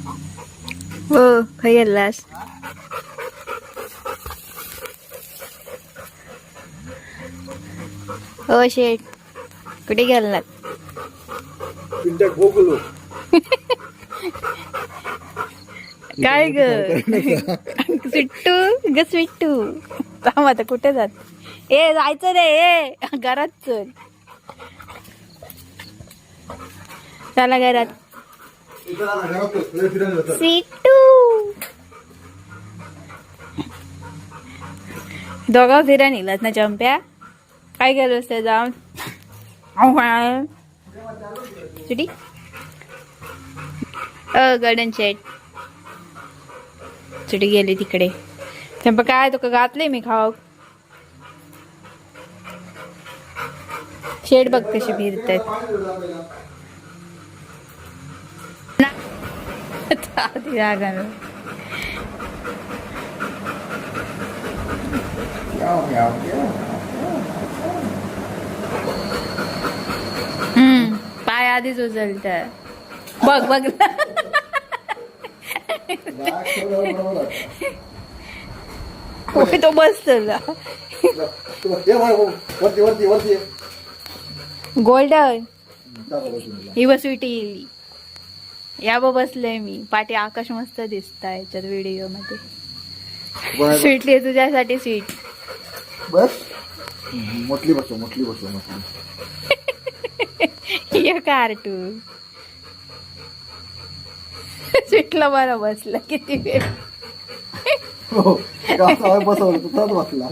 हो खय गेलास हो शेठ कुठे गेलात पिंट्यात भोगलो काय ग सुट्टू ग सुट्टू थांब आता कुठे जात ए जायचं रे ए घरात चल चला घरात सिट्टू दोघा फिरा निघलात ना चंप्या काय केलं असतं जाऊन सुटी गार्डन शेट सुटी गेली तिकडे चंपा काय तुका घातले मी खाऊ शेड बघ कशी फिरतात पाय आधीच उचलत बघ बघ तो बसतो गोल्डन ही बसविटी येईल या बसलोय मी पाठी आकाश मस्त दिसत याच्यात व्हिडिओ मध्ये स्वीटली तुझ्यासाठी स्वीट बस मोठली बसव मोठली ये कार्टून स्वीटला बरं बसला किती वेळ बसवलं बसला